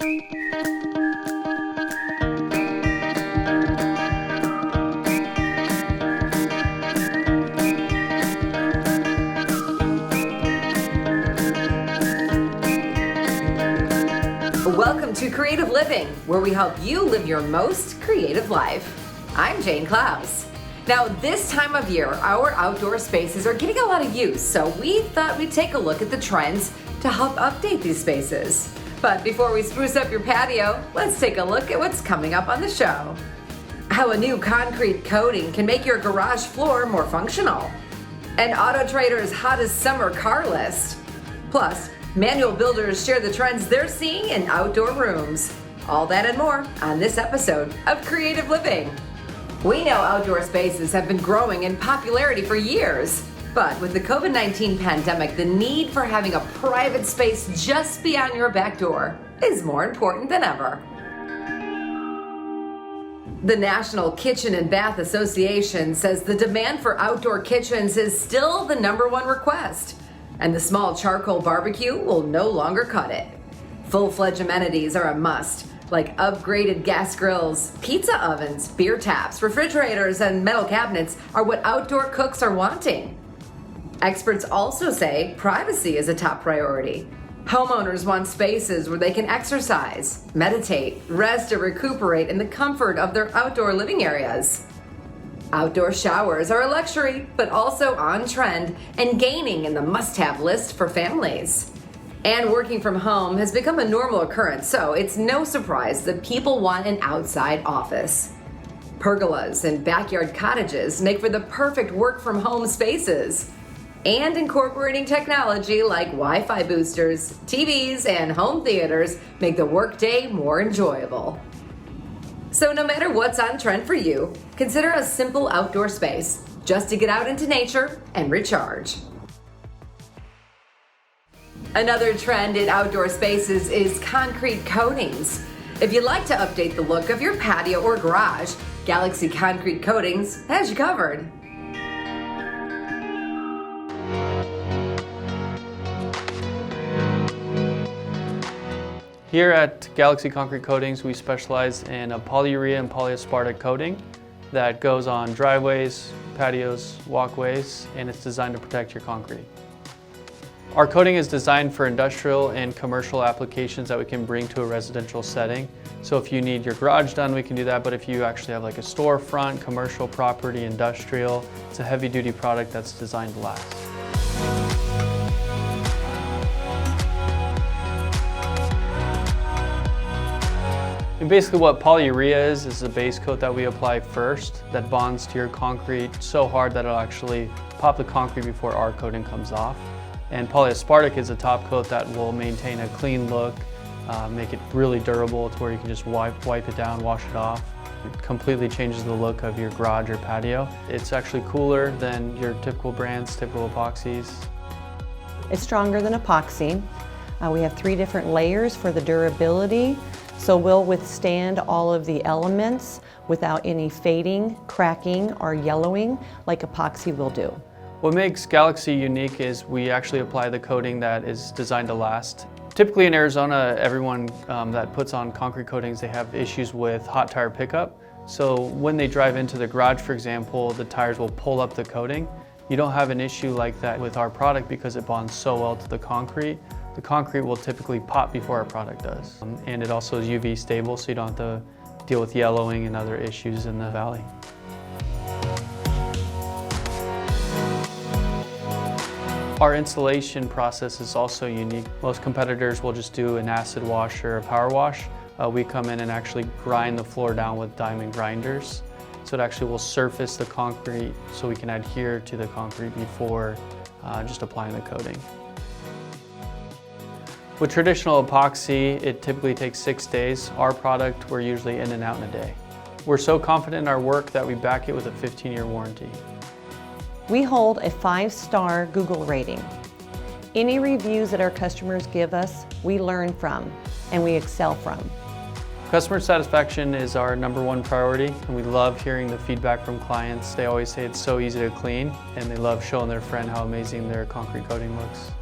Welcome to Creative Living, where we help you live your most creative life. I'm Jane Klaus. Now, this time of year, our outdoor spaces are getting a lot of use, so we thought we'd take a look at the trends to help update these spaces. But before we spruce up your patio, let's take a look at what's coming up on the show. How a new concrete coating can make your garage floor more functional. And Auto Trader's hottest summer car list. Plus, Manuel Builders share the trends they're seeing in outdoor rooms. All that and more on this episode of Creative Living. We know outdoor spaces have been growing in popularity for years, but with the COVID-19 pandemic, the need for having a private space just beyond your back door is more important than ever. The National Kitchen and Bath Association says the demand for outdoor kitchens is still the #1 request, and the small charcoal barbecue will no longer cut it. Full-fledged amenities are a must, like upgraded gas grills, pizza ovens, beer taps, refrigerators, and metal cabinets are what outdoor cooks are wanting. Experts also say privacy is a top priority. Homeowners want spaces where they can exercise, meditate, rest, or recuperate in the comfort of their outdoor living areas. Outdoor showers are a luxury, but also on trend and gaining in the must-have list for families. And working from home has become a normal occurrence, so it's no surprise that people want an outside office. Pergolas and backyard cottages make for the perfect work-from-home spaces. And incorporating technology like Wi-Fi boosters, TVs, and home theaters make the workday more enjoyable. So no matter what's on trend for you, consider a simple outdoor space just to get out into nature and recharge. Another trend in outdoor spaces is concrete coatings. If you'd like to update the look of your patio or garage, Galaxy Concrete Coatings has you covered. Here at Galaxy Concrete Coatings, we specialize in a polyurea and polyaspartic coating that goes on driveways, patios, walkways, and it's designed to protect your concrete. Our coating is designed for industrial and commercial applications that we can bring to a residential setting. So if you need your garage done, we can do that, but if you actually have like a storefront, commercial property, industrial, it's a heavy-duty product that's designed to last. And basically what polyurea is a base coat that we apply first that bonds to your concrete so hard that it'll actually pop the concrete before our coating comes off. And polyaspartic is a top coat that will maintain a clean look, make it really durable to where you can just wipe it down, wash it off. It completely changes the look of your garage or patio. It's actually cooler than your typical brands, typical epoxies. It's stronger than epoxy. We have 3 different layers for the durability. So we'll withstand all of the elements without any fading, cracking, or yellowing like epoxy will do. What makes Galaxy unique is we actually apply the coating that is designed to last. Typically in Arizona, everyone that puts on concrete coatings, they have issues with hot tire pickup. So when they drive into the garage, for example, the tires will pull up the coating. You don't have an issue like that with our product because it bonds so well to the concrete. The concrete will typically pop before our product does. And it also is UV stable, so you don't have to deal with yellowing and other issues in the valley. Our installation process is also unique. Most competitors will just do an acid wash or a power wash. We come in and actually grind the floor down with diamond grinders. So it actually will surface the concrete so we can adhere to the concrete before just applying the coating. With traditional epoxy, it typically takes 6 days. Our product, we're usually in and out in a day. We're so confident in our work that we back it with a 15-year warranty. We hold a 5-star Google rating. Any reviews that our customers give us, we learn from and we excel from. Customer satisfaction is our #1 priority, and we love hearing the feedback from clients. They always say it's so easy to clean, and they love showing their friend how amazing their concrete coating looks.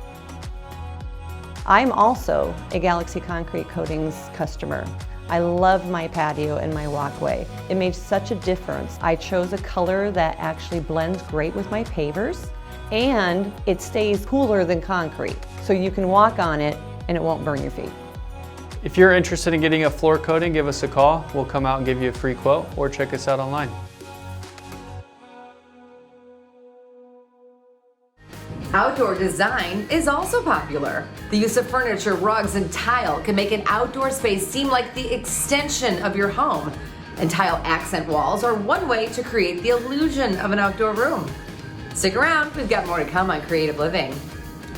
I'm also a Galaxy Concrete Coatings customer. I love my patio and my walkway. It made such a difference. I chose a color that actually blends great with my pavers, and it stays cooler than concrete. So you can walk on it and it won't burn your feet. If you're interested in getting a floor coating, give us a call. We'll come out and give you a free quote, or check us out online. Outdoor design is also popular. The use of furniture, rugs, and tile can make an outdoor space seem like the extension of your home. And tile accent walls are one way to create the illusion of an outdoor room. Stick around, we've got more to come on Creative Living.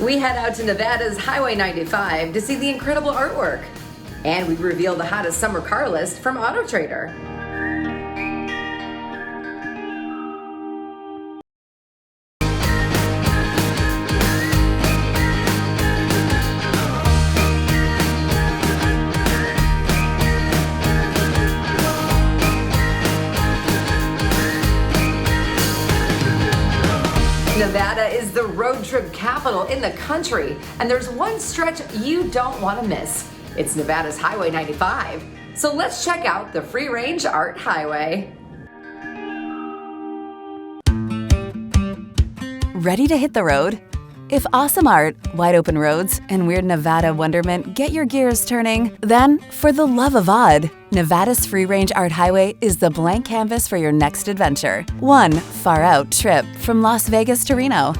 We head out to Nevada's Highway 95 to see the incredible artwork. And we reveal the hottest summer car list from Auto Trader. Nevada is the road trip capital in the country, and there's one stretch you don't want to miss. It's Nevada's Highway 95. So let's check out the Free Range Art Highway. Ready to hit the road? If awesome art, wide open roads, and weird Nevada wonderment get your gears turning, then, for the love of odd, Nevada's Free Range Art Highway is the blank canvas for your next adventure. One far-out trip from Las Vegas to Reno.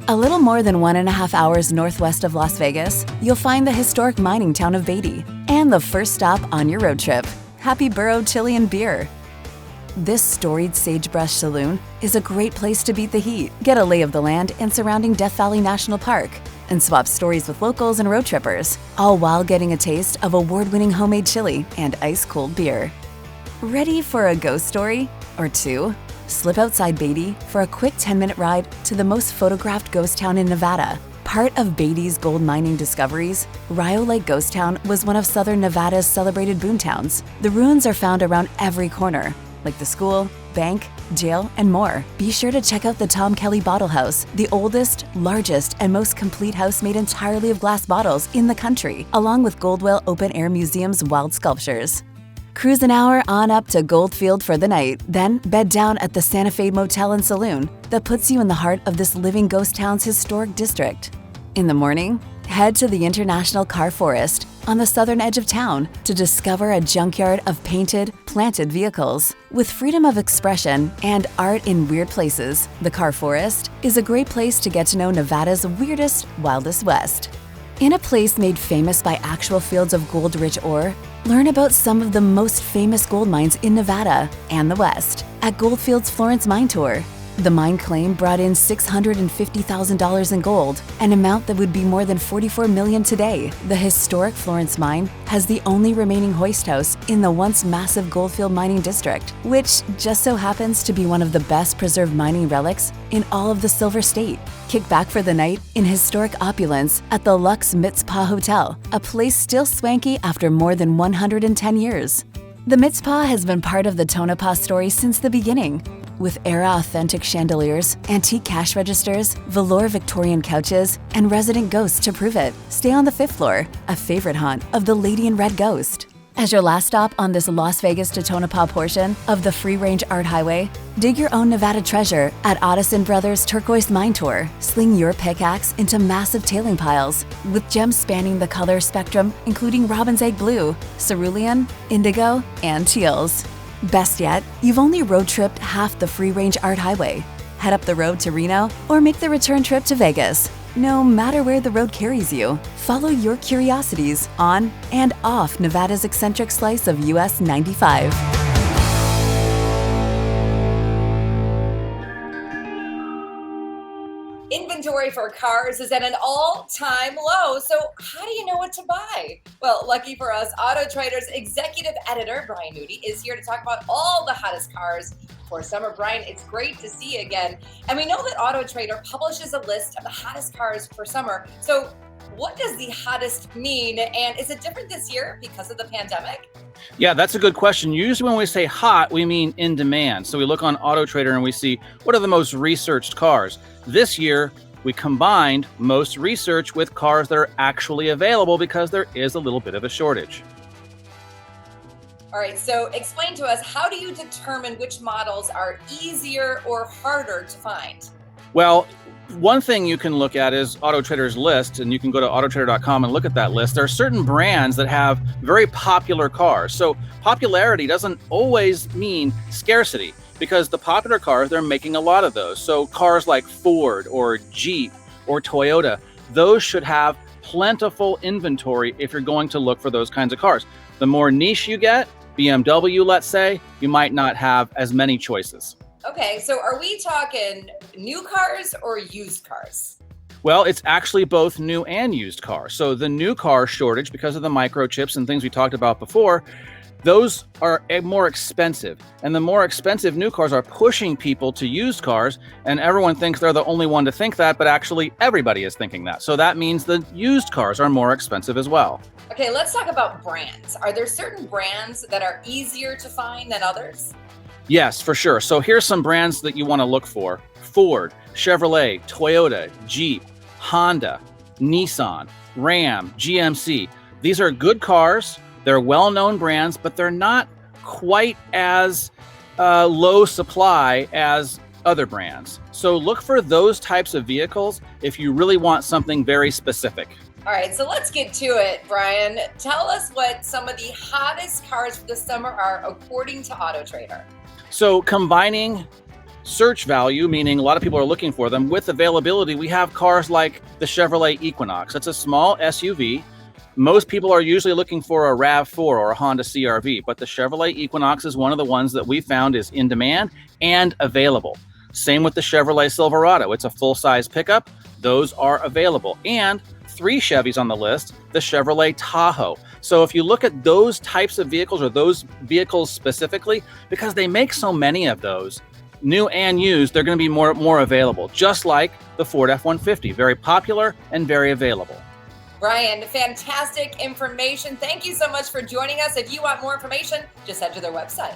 A little more than 1.5 hours northwest of Las Vegas, you'll find the historic mining town of Beatty, and the first stop on your road trip, Happy Burro Chili and Beer. This storied sagebrush saloon is a great place to beat the heat, get a lay of the land and surrounding Death Valley National Park, and swap stories with locals and road trippers, all while getting a taste of award-winning homemade chili and ice-cold beer. Ready for a ghost story? Or two? Slip outside Beatty for a quick 10-minute ride to the most photographed ghost town in Nevada. Part of Beatty's gold mining discoveries, Rio Lake Ghost Town was one of southern Nevada's celebrated boomtowns. The ruins are found around every corner, like the school, bank, jail, and more. Be sure to check out the Tom Kelly Bottle House, the oldest, largest, and most complete house made entirely of glass bottles in the country, along with Goldwell Open Air Museum's wild sculptures. Cruise an hour on up to Goldfield for the night, then bed down at the Santa Fe Motel and Saloon that puts you in the heart of this living ghost town's historic district. In the morning, head to the International Car Forest on the southern edge of town to discover a junkyard of painted, planted vehicles. With freedom of expression and art in weird places, the Car Forest is a great place to get to know Nevada's weirdest, wildest west. In a place made famous by actual fields of gold-rich ore, learn about some of the most famous gold mines in Nevada and the West at Goldfield's Florence Mine Tour. The mine claim brought in $650,000 in gold, an amount that would be more than $44 million today. The historic Florence Mine has the only remaining hoist house in the once massive Goldfield mining district, which just so happens to be one of the best preserved mining relics in all of the Silver State. Kick back for the night in historic opulence at the Lux Mitzpah Hotel, a place still swanky after more than 110 years. The Mitzpah has been part of the Tonopah story since the beginning. With era-authentic chandeliers, antique cash registers, velour Victorian couches, and resident ghosts to prove it. Stay on the 5th floor, a favorite haunt of the Lady in Red ghost. As your last stop on this Las Vegas to Tonopah portion of the Free Range Art Highway, dig your own Nevada treasure at Otteson Brothers Turquoise Mine Tour. Sling your pickaxe into massive tailing piles, with gems spanning the color spectrum including robin's egg blue, cerulean, indigo, and teals. Best yet, you've only road tripped half the Free Range Art Highway. Head up the road to Reno or make the return trip to Vegas. No matter where the road carries you, follow your curiosities on and off Nevada's eccentric slice of US 95. Inventory for cars is at an all-time low, so how do you know what to buy? Well, lucky for us, Auto Trader's executive editor, Brian Nudi, is here to talk about all the hottest cars for summer. Brian, it's great to see you again. And we know that Auto Trader publishes a list of the hottest cars for summer. So what does the hottest mean? And is it different this year because of the pandemic? Yeah, that's a good question. Usually when we say hot, we mean in demand. So we look on Auto Trader and we see what are the most researched cars. This year, we combined most research with cars that are actually available because there is a little bit of a shortage. All right, so explain to us, how do you determine which models are easier or harder to find? Well, one thing you can look at is Auto Trader's list, and you can go to autotrader.com and look at that list. There are certain brands that have very popular cars. So popularity doesn't always mean scarcity, because the popular cars, they're making a lot of those. So cars like Ford or Jeep or Toyota, those should have plentiful inventory if you're going to look for those kinds of cars. The more niche you get, BMW, let's say, you might not have as many choices. Okay, so are we talking new cars or used cars? Well, it's actually both new and used cars. So the new car shortage, because of the microchips and things we talked about before, those are more expensive. And the more expensive new cars are pushing people to used cars, and everyone thinks they're the only one to think that, but actually everybody is thinking that. So that means the used cars are more expensive as well. Okay, let's talk about brands. Are there certain brands that are easier to find than others? Yes, for sure. So here's some brands that you want to look for: Ford, Chevrolet, Toyota, Jeep, Honda, Nissan, Ram, GMC. These are good cars. They're well-known brands, but they're not quite as low supply as other brands. So look for those types of vehicles if you really want something very specific. All right, so let's get to it, Brian. Tell us what some of the hottest cars for the summer are according to Auto Trader. So combining search value, meaning a lot of people are looking for them, with availability, we have cars like the Chevrolet Equinox. It's a small SUV. Most people are usually looking for a RAV4 or a Honda CR-V, but the Chevrolet Equinox is one of the ones that we found is in demand and available. Same with the Chevrolet Silverado. It's a full-size pickup. Those are available. And 3 Chevys on the list, the Chevrolet Tahoe. So if you look at those types of vehicles, or those vehicles specifically, because they make so many of those, new and used, they're going to be more available, just like the Ford F-150, very popular and very available. Brian, fantastic information. Thank you so much for joining us. If you want more information, just head to their website.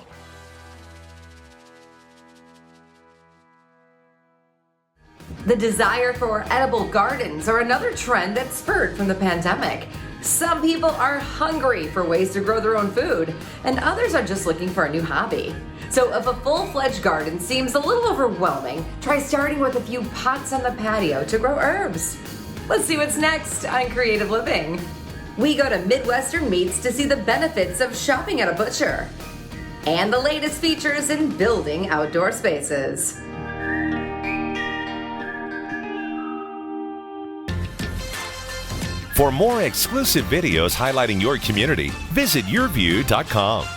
The desire for edible gardens are another trend that spurred from the pandemic. Some people are hungry for ways to grow their own food, and others are just looking for a new hobby. So if a full-fledged garden seems a little overwhelming, try starting with a few pots on the patio to grow herbs. Let's see what's next on Creative Living. We go to Midwestern Meats to see the benefits of shopping at a butcher and the latest features in building outdoor spaces. For more exclusive videos highlighting your community, visit yourview.com.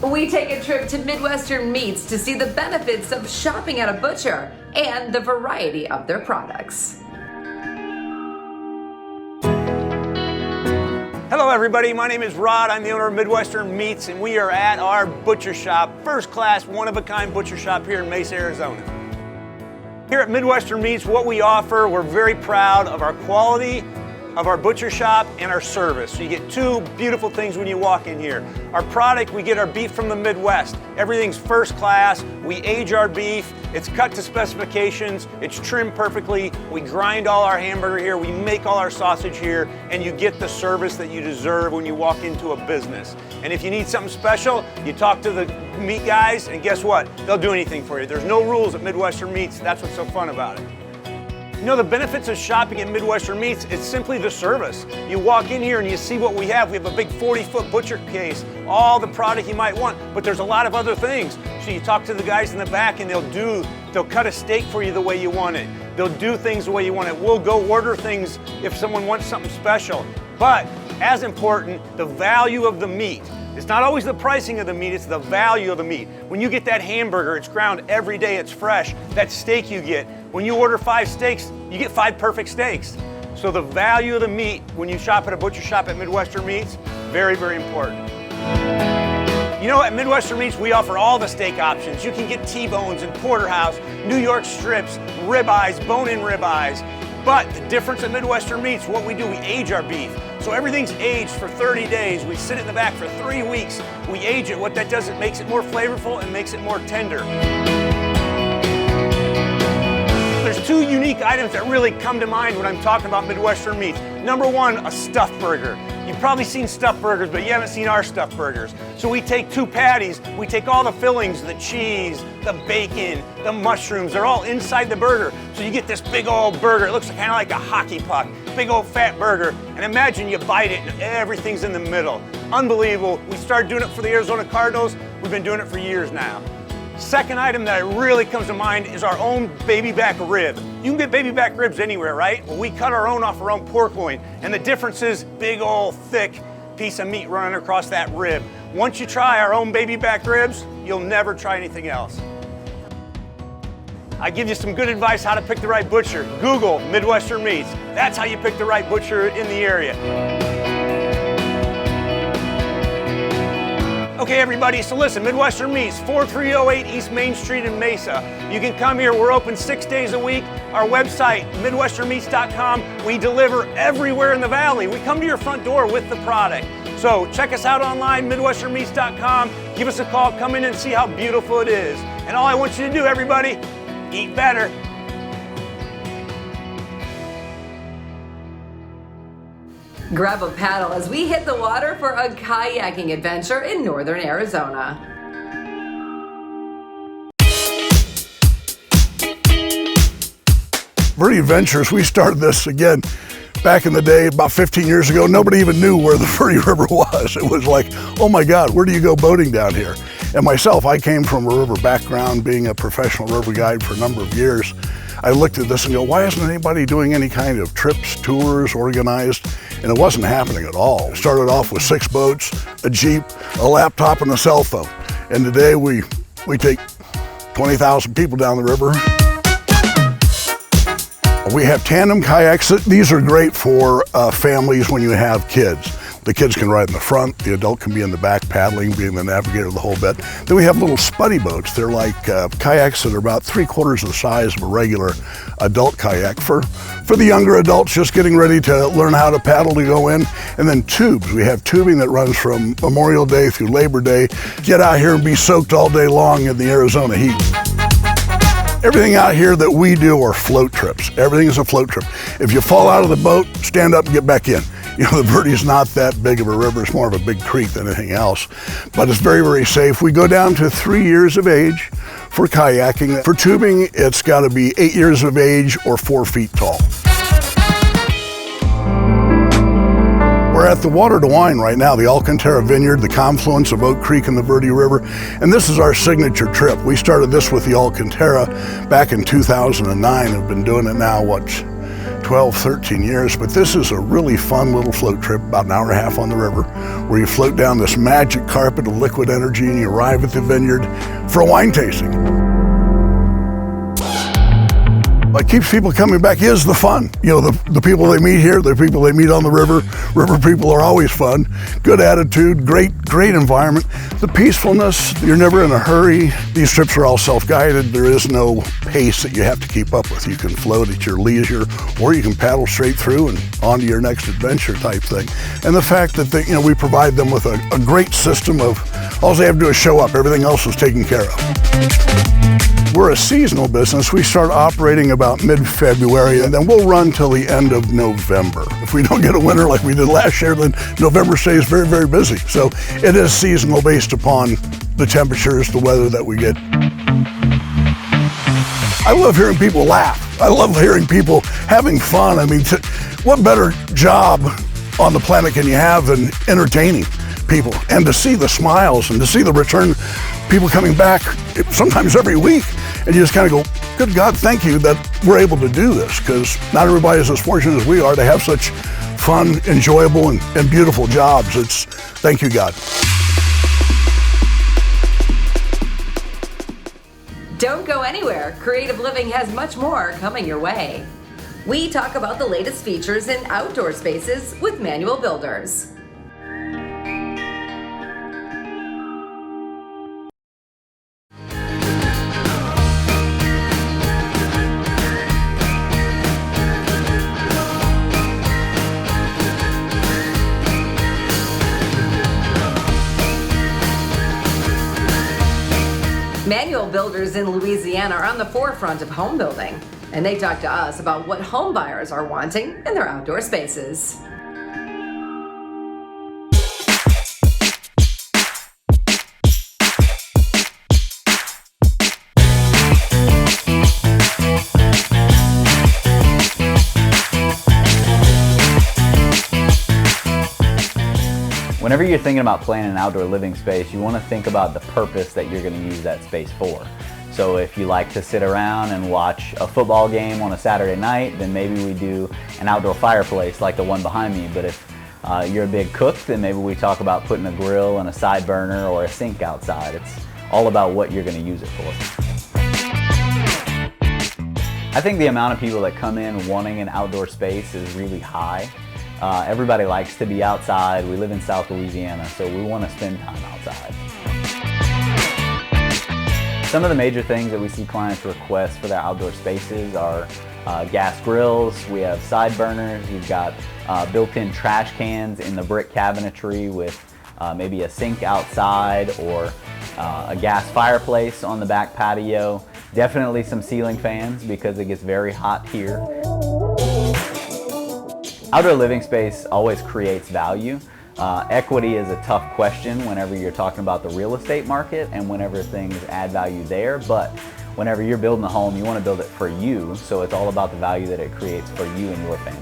We take a trip to Midwestern Meats to see the benefits of shopping at a butcher and the variety of their products. Hello everybody, my name is Rod. I'm the owner of Midwestern Meats, and we are at our butcher shop, first class, one-of-a-kind butcher shop here in Mesa, Arizona. Here at Midwestern Meats, what we offer, we're very proud of our quality, of our butcher shop, and our service. So you get 2 beautiful things when you walk in here. Our product, we get our beef from the Midwest. Everything's first class. We age our beef. It's cut to specifications. It's trimmed perfectly. We grind all our hamburger here. We make all our sausage here, and you get the service that you deserve when you walk into a business. And if you need something special, you talk to the meat guys, and guess what? They'll do anything for you. There's no rules at Midwestern Meats. That's what's so fun about it. You know, the benefits of shopping at Midwestern Meats, it's simply the service. You walk in here and you see what we have. We have a big 40-foot butcher case, all the product you might want, but there's a lot of other things. So you talk to the guys in the back and they'll cut a steak for you the way you want it. They'll do things the way you want it. We'll go order things if someone wants something special. But as important, the value of the meat. It's not always the pricing of the meat, it's the value of the meat. When you get that hamburger, it's ground every day, it's fresh. That steak you get, when you order 5 steaks, you get 5 perfect steaks. So the value of the meat when you shop at a butcher shop at Midwestern Meats, very, very important. You know, at Midwestern Meats, we offer all the steak options. You can get T-bones and porterhouse, New York strips, ribeyes, bone-in ribeyes. But the difference at Midwestern Meats, what we do, we age our beef. So everything's aged for 30 days. We sit it in the back for 3 weeks. We age it. What that does, it makes it more flavorful and makes it more tender. There's two unique items that really come to mind when I'm talking about Midwestern Meats. Number one, a stuffed burger. You've probably seen stuffed burgers, but you haven't seen our stuffed burgers. So we take 2 patties, we take all the fillings, the cheese, the bacon, the mushrooms, they're all inside the burger. So you get this big old burger. It looks kind of like a hockey puck, big old fat burger. And imagine you bite it and everything's in the middle. Unbelievable. We started doing it for the Arizona Cardinals. We've been doing it for years now. Second item that really comes to mind is our own baby back rib. You can get baby back ribs anywhere, right? Well, we cut our own off our own pork loin, and the difference is big old thick piece of meat running across that rib. Once you try our own baby back ribs, you'll never try anything else. I give you some good advice how to pick the right butcher. Google Midwestern Meats. That's how you pick the right butcher in the area. Okay, everybody, so listen, Midwestern Meats, 4308 East Main Street in Mesa. You can come here. We're open 6 days a week. Our website, midwesternmeats.com. We deliver everywhere in the valley. We come to your front door with the product. So check us out online, midwesternmeats.com. Give us a call. Come in and see how beautiful it is. And all I want you to do, everybody, eat better. Grab a paddle as we hit the water for a kayaking adventure in northern Arizona. Verde Ventures, we started this again back in the day, about 15 years ago. Nobody even knew where the Verde River was. It was like, oh my God, where do you go boating down here? And myself, I came from a river background, being a professional river guide for a number of years. I looked at this and go, why isn't anybody doing any kind of trips, tours, organized? And it wasn't happening at all. It started off with 6 boats, a Jeep, a laptop, and a cell phone. And today we take 20,000 people down the river. We have tandem kayaks. These are great for families when you have kids. The kids can ride in the front, the adult can be in the back paddling, being the navigator of the whole bit. Then we have little spuddy boats. They're like kayaks that are about 3/4 the size of a regular adult kayak for the younger adults just getting ready to learn how to paddle to go in. And then tubes. We have tubing that runs from Memorial Day through Labor Day. Get out here and be soaked all day long in the Arizona heat. Everything out here that we do are float trips. Everything is a float trip. If you fall out of the boat, stand up and get back in. You know, the Verde's not that big of a river. It's more of a big creek than anything else. But it's very, very safe. We go down to 3 years of age for kayaking. For tubing, it's got to be 8 years of age or 4 feet tall. We're at the Water to Wine right now, the Alcantara Vineyard, the confluence of Oak Creek and the Verde River. And this is our signature trip. We started this with the Alcantara back in 2009. We've been doing it now, 12, 13 years, but this is a really fun little float trip, about an hour and a half on the river, where you float down this magic carpet of liquid energy and you arrive at the vineyard for a wine tasting. What keeps people coming back is the fun. You know, the people they meet here, the people they meet on the river. River people are always fun. Good attitude, great environment. The peacefulness, you're never in a hurry. These trips are all self-guided. There is no pace that you have to keep up with. You can float at your leisure, or you can paddle straight through and on to your next adventure type thing. And the fact that we provide them with a great system of, all they have to do is show up. Everything else is taken care of. We're a seasonal business. We start operating about mid-February, and then we'll run till the end of November. If we don't get a winter like we did last year, then November stays very, very busy. So it is seasonal based upon the temperatures, the weather that we get. I love hearing people laugh. I love hearing people having fun. I mean, what better job on the planet can you have than entertaining people? And to see the smiles and to see the return, people coming back sometimes every week, and you just kind of go, good God, thank you that we're able to do this, because not everybody is as fortunate as we are to have such fun, enjoyable, and beautiful jobs. Thank you, God. Don't go anywhere. Creative Living has much more coming your way. We talk about the latest features in outdoor spaces with Manuel Builders. Manuel Builders in Louisiana are on the forefront of home building, and they talk to us about what home buyers are wanting in their outdoor spaces. Whenever you're thinking about planning an outdoor living space, you want to think about the purpose that you're going to use that space for. So if you like to sit around and watch a football game on a Saturday night, then maybe we do an outdoor fireplace like the one behind me. But if you're a big cook, then maybe we talk about putting a grill and a side burner or a sink outside. It's all about what you're going to use it for. I think the amount of people that come in wanting an outdoor space is really high. Everybody likes to be outside. We live in South Louisiana, so we want to spend time outside. Some of the major things that we see clients request for their outdoor spaces are gas grills, we have side burners, we've got built-in trash cans in the brick cabinetry with maybe a sink outside or a gas fireplace on the back patio. Definitely some ceiling fans because it gets very hot here. Outdoor living space always creates value. Equity is a tough question whenever you're talking about the real estate market and whenever things add value there, but whenever you're building a home, you want to build it for you, so it's all about the value that it creates for you and your family.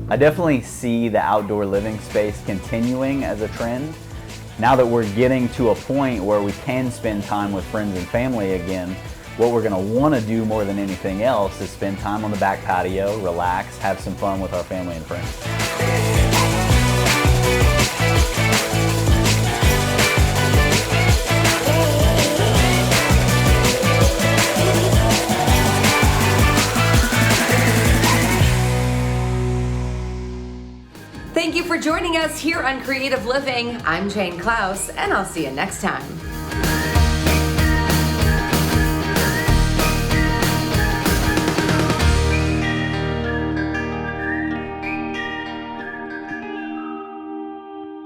I definitely see the outdoor living space continuing as a trend. Now that we're getting to a point where we can spend time with friends and family again, what we're going to want to do more than anything else is spend time on the back patio, relax, have some fun with our family and friends. Thank you for joining us here on Creative Living. I'm Jane Klaus, and I'll see you next time.